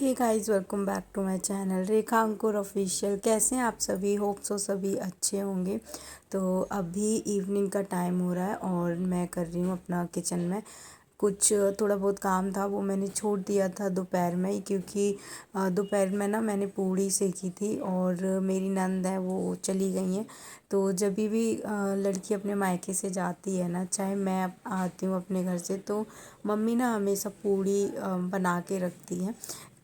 Hey guys, welcome back to my channel Rekha Ankur official. कैसे हैं आप सभी? होप सो सभी अच्छे होंगे। तो अभी इवनिंग का टाइम हो रहा है और मैं कर रही हूँ अपना किचन में कुछ थोड़ा बहुत काम था। वो मैंने छोड़ दिया था दोपहर में ही, क्योंकि दोपहर में ना मैंने पूड़ी सेकी थी और मेरी नंद है वो चली गई हैं। तो जब भी लड़की अपने मायके से जाती है ना, चाहे मैं आती हूँ अपने घर से, तो मम्मी ना हमेशा पूड़ी बना के रखती हैं।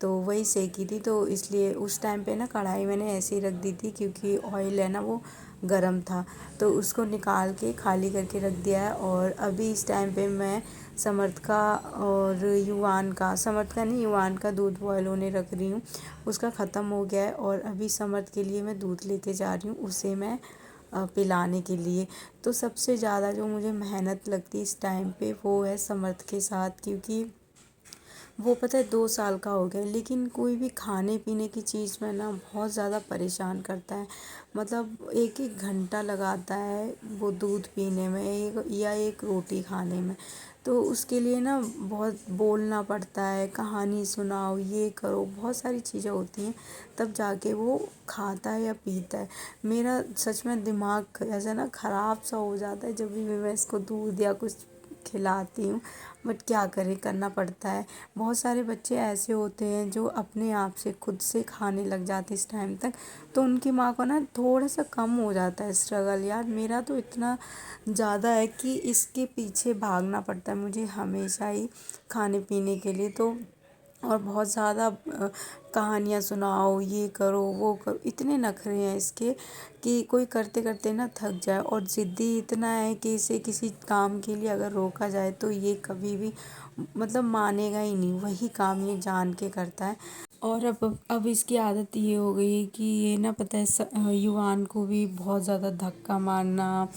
तो वही सेकी थी, तो इसलिए उस टाइम पे ना कढ़ाई मैंने ऐसे ही रख दी थी, क्योंकि ऑयल है ना वो गरम था। तो उसको निकाल के खाली करके रख दिया है। और अभी इस टाइम पे मैं समर्थ का और समर्थ का नहीं, युवान का दूध बॉयल होने रख रही हूँ। उसका ख़त्म हो गया है और अभी समर्थ के लिए मैं दूध लेके जा रही हूँ, उसे मैं पिलाने के लिए। तो सबसे ज़्यादा जो मुझे मेहनत लगती है इस टाइम पे वो है समर्थ के साथ, क्योंकि वो पता है 2 साल का हो गया है, लेकिन कोई भी खाने पीने की चीज़ में ना बहुत ज़्यादा परेशान करता है। मतलब एक एक घंटा लगाता है वो दूध पीने में या एक रोटी खाने में। तो उसके लिए ना बहुत बोलना पड़ता है, कहानी सुनाओ, ये करो, बहुत सारी चीज़ें होती हैं, तब जाके वो खाता है या पीता है। मेरा सच में दिमाग ऐसा ना ख़राब सा हो जाता है जब भी मैं इसको दूध या कुछ खिलाती हूँ। बट क्या करें, करना पड़ता है। बहुत सारे बच्चे ऐसे होते हैं जो अपने आप से खुद से खाने लग जाते इस टाइम तक, तो उनकी माँ को ना थोड़ा सा कम हो जाता है स्ट्रगल। यार मेरा तो इतना ज़्यादा है कि इसके पीछे भागना पड़ता है मुझे हमेशा ही खाने पीने के लिए। तो और बहुत ज़्यादा कहानियाँ सुनाओ, ये करो वो करो, इतने नखरे हैं इसके कि कोई करते करते ना थक जाए। और ज़िद्दी इतना है कि इसे किसी काम के लिए अगर रोका जाए तो ये कभी भी मतलब मानेगा ही नहीं, वही काम ये जान के करता है। और अब इसकी आदत ये हो गई है कि ये ना पता है युवान को भी बहुत ज़्यादा धक्का मारना,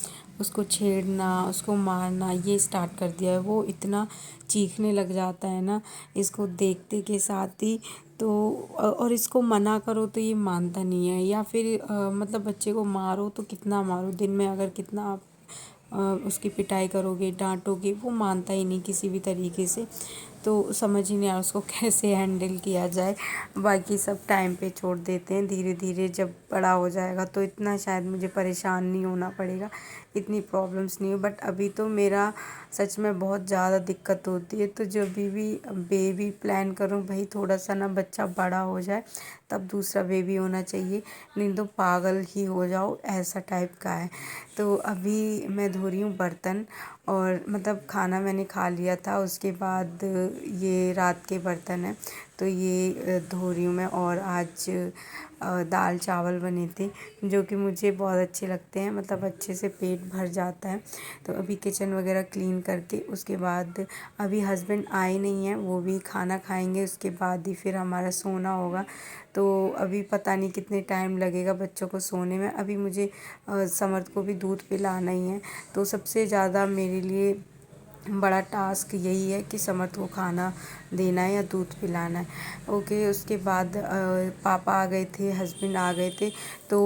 उसको छेड़ना, उसको मारना ये स्टार्ट कर दिया है। वो इतना चीखने लग जाता है ना इसको देखते के साथ ही। तो और इसको मना करो तो ये मानता नहीं है, या फिर मतलब बच्चे को मारो तो कितना मारो, दिन में अगर कितना आप उसकी पिटाई करोगे, डांटोगे, वो मानता ही नहीं किसी भी तरीके से। तो समझ ही नहीं आ रहा उसको कैसे हैंडल किया जाए। बाकी सब टाइम पे छोड़ देते हैं, धीरे धीरे जब बड़ा हो जाएगा तो इतना शायद मुझे परेशान नहीं होना पड़ेगा, इतनी प्रॉब्लम्स नहीं हो। बट अभी तो मेरा सच में बहुत ज़्यादा दिक्कत होती है। तो जब भी बेबी प्लान करूँ, भाई थोड़ा सा ना बच्चा बड़ा हो जाए तब दूसरा बेबी होना चाहिए, नहीं तो पागल ही हो जाओ ऐसा टाइप का है। तो अभी मैं धो रही हूँ बर्तन, और मतलब खाना मैंने खा लिया था, उसके बाद ये रात के बर्तन हैं तो ये धो रही हूँ मैं। और आज दाल चावल बने थे जो कि मुझे बहुत अच्छे लगते हैं, मतलब अच्छे से पेट भर जाता है। तो अभी किचन वगैरह क्लीन करके उसके बाद अभी हस्बैंड आए नहीं हैं, वो भी खाना खाएंगे, उसके बाद ही फिर हमारा सोना होगा। तो अभी पता नहीं कितने टाइम लगेगा बच्चों को सोने में। अभी मुझे समर्थ को भी दूध पिलाना ही है, तो सबसे ज़्यादा मेरे लिए बड़ा टास्क यही है कि समर्थ को खाना देना है या दूध पिलाना है। ओके, उसके बाद पापा आ गए थे, हस्बैंड आ गए थे। तो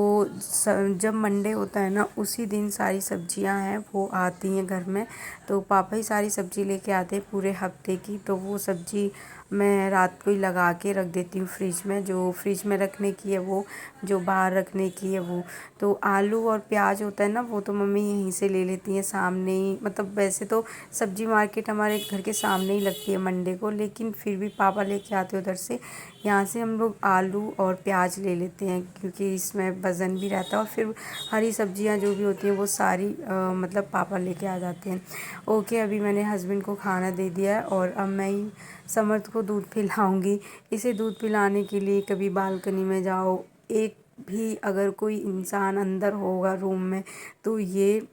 जब मंडे होता है ना उसी दिन सारी सब्जियां हैं वो आती हैं घर में। तो पापा ही सारी सब्जी लेके आते हैं पूरे हफ्ते की। तो वो सब्जी मैं रात को ही लगा के रख देती हूँ फ्रिज में, जो फ्रिज में रखने की है वो, जो बाहर रखने की है वो। तो आलू और प्याज होता है ना, वो तो मम्मी यहीं से ले लेती हैं सामने ही। मतलब वैसे तो सब्जी मार्केट हमारे घर के सामने ही लगती है मंडे को, लेकिन फिर भी पापा लेके आते उधर से। यहाँ से हम लोग आलू और प्याज ले लेते हैं, क्योंकि इसमें वज़न भी रहता है। और फिर हरी सब्जियाँ जो भी होती हैं वो सारी मतलब पापा लेके आ जाते हैं। ओके, अभी मैंने हस्बैंड को खाना दे दिया है और अब मैं ही समर्थ को दूध पिलाऊंगी। इसे दूध पिलाने के लिए कभी बालकनी में जाओ, एक भी अगर कोई इंसान अंदर होगा रूम में तो ये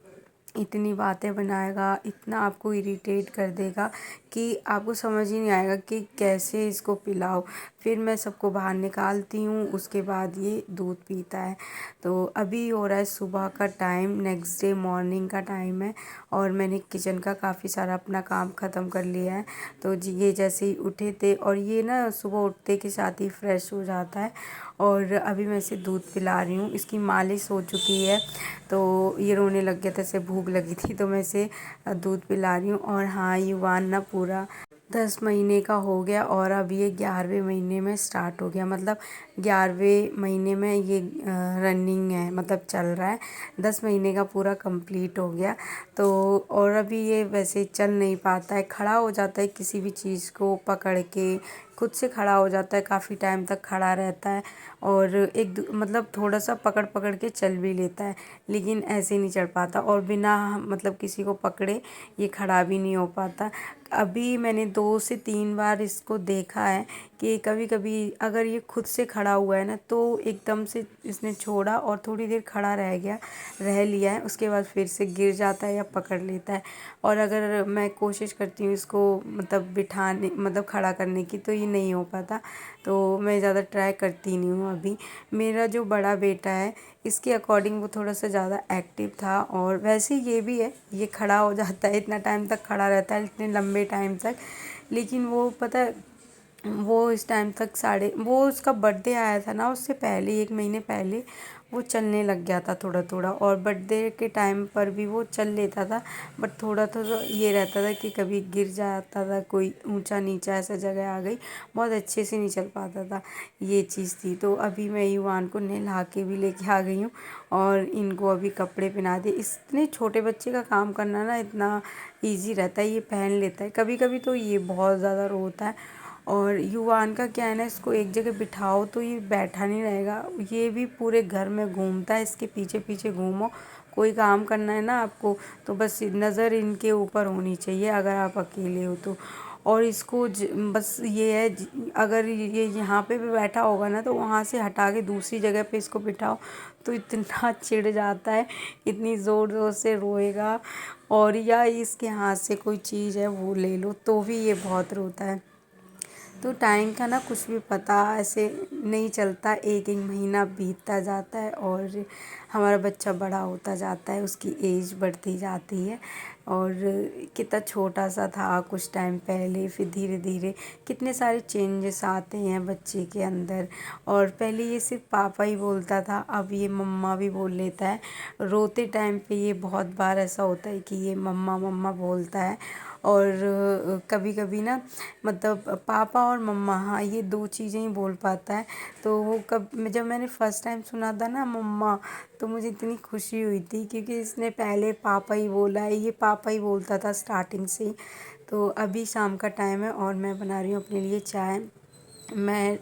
इतनी बातें बनाएगा, इतना आपको इरिटेट कर देगा कि आपको समझ ही नहीं आएगा कि कैसे इसको पिलाओ। फिर मैं सबको बाहर निकालती हूँ, उसके बाद ये दूध पीता है। तो अभी हो रहा है सुबह का टाइम, नेक्स्ट डे मॉर्निंग का टाइम है, और मैंने किचन का काफ़ी सारा अपना काम ख़त्म कर लिया है। तो जी ये जैसे ही उठे थे, और ये ना सुबह उठते के साथ ही फ्रेश हो जाता है। और अभी मैं इसे दूध पिला रही हूँ, इसकी मालिश हो चुकी है। तो ये रोने लग गया था, इसे भूख लगी थी, तो मैं इसे दूध पिला रही हूँ। और हाँ, युवान ना पूरा 10 महीने का हो गया और अब ये 11वें महीने में स्टार्ट हो गया, मतलब 11वें महीने में ये रनिंग है, मतलब चल रहा है। 10 महीने का पूरा कंप्लीट हो गया। तो और अभी ये वैसे चल नहीं पाता है, खड़ा हो जाता है किसी भी चीज़ को पकड़ के, खुद से खड़ा हो जाता है, काफ़ी टाइम तक खड़ा रहता है और मतलब थोड़ा सा पकड़ पकड़ के चल भी लेता है, लेकिन ऐसे नहीं चल पाता और बिना मतलब किसी को पकड़े ये खड़ा भी नहीं हो पाता। अभी मैंने 2 से 3 बार इसको देखा है कि कभी कभी अगर ये खुद से खड़ा हुआ है ना, तो एकदम से इसने छोड़ा और थोड़ी देर खड़ा रह लिया है, उसके बाद फिर से गिर जाता है या पकड़ लेता है। और अगर मैं कोशिश करती हूँ इसको मतलब बिठाने मतलब खड़ा करने की, तो ये नहीं हो पाता, तो मैं ज़्यादा ट्राई करती नहीं हूँ अभी। मेरा जो बड़ा बेटा है, इसके अकॉर्डिंग वो थोड़ा सा ज़्यादा एक्टिव था और वैसे ये भी है, ये खड़ा हो जाता है, इतना टाइम तक खड़ा रहता है, इतने लंबे टाइम तक। लेकिन वो पता है, वो इस टाइम तक वो उसका बर्थडे आया था ना, उससे पहले 1 महीने पहले वो चलने लग गया था थोड़ा थोड़ा, और बर्थडे के टाइम पर भी वो चल लेता था, बट थोड़ा थोड़ा ये रहता था कि कभी गिर जाता था, कोई ऊंचा नीचा ऐसा जगह आ गई, बहुत अच्छे से नहीं चल पाता था, ये चीज़ थी। तो अभी मैं युवान को नहला के भी लेके आ गई हूँ और इनको अभी कपड़े पहना दिए। इतने छोटे बच्चे का काम करना ना इतना ईजी रहता है, ये पहन लेता है। कभी कभी तो ये बहुत ज़्यादा रोता है और युवान का क्या है ना, इसको एक जगह बिठाओ तो ये बैठा नहीं रहेगा, ये भी पूरे घर में घूमता है, इसके पीछे पीछे घूमो। कोई काम करना है ना आपको, तो बस नज़र इनके ऊपर होनी चाहिए अगर आप अकेले हो तो। और इसको बस ये है, अगर ये यहाँ पे भी बैठा होगा ना, तो वहाँ से हटा के दूसरी जगह पे इसको बिठाओ तो इतना चिढ़ जाता है, इतनी ज़ोर ज़ोर से रोएगा। और या इसके हाथ से कोई चीज़ है वो ले लो तो भी ये बहुत रोता है। तो टाइम का ना कुछ भी पता ऐसे नहीं चलता, एक एक महीना बीतता जाता है और हमारा बच्चा बड़ा होता जाता है, उसकी एज बढ़ती जाती है। और कितना छोटा सा था कुछ टाइम पहले, फिर धीरे धीरे कितने सारे चेंजेस आते हैं बच्चे के अंदर। और पहले ये सिर्फ पापा ही बोलता था, अब ये मम्मा भी बोल लेता है। रोते टाइम पे ये बहुत बार ऐसा होता है कि ये मम्मा मम्मा बोलता है। और कभी कभी ना मतलब पापा और मम्मा, हाँ ये 2 चीज़ें ही बोल पाता है। तो वो जब मैंने फ़र्स्ट टाइम सुना था ना मम्मा, तो मुझे इतनी खुशी हुई थी क्योंकि इसने पहले पापा ही बोला है, ये पापा ही बोलता था स्टार्टिंग से ही। तो अभी शाम का टाइम है और मैं बना रही हूँ अपने लिए चाय। मैं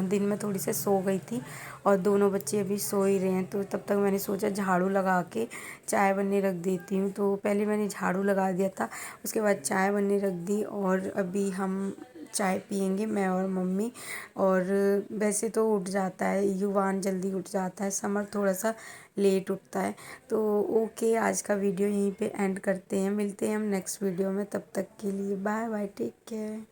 दिन में थोड़ी सी सो गई थी और दोनों बच्चे अभी सो ही रहे हैं, तो तब तक मैंने सोचा झाड़ू लगा के चाय बनने रख देती हूँ। तो पहले मैंने झाड़ू लगा दिया था, उसके बाद चाय बनने रख दी और अभी हम चाय पियेंगे मैं और मम्मी। और वैसे तो उठ जाता है युवान, जल्दी उठ जाता है, समर थोड़ा सा लेट उठता है। तो ओके, आज का वीडियो यहीं पे एंड करते हैं, मिलते हैं हम नेक्स्ट वीडियो में, तब तक के लिए बाय बाय, टेक केयर।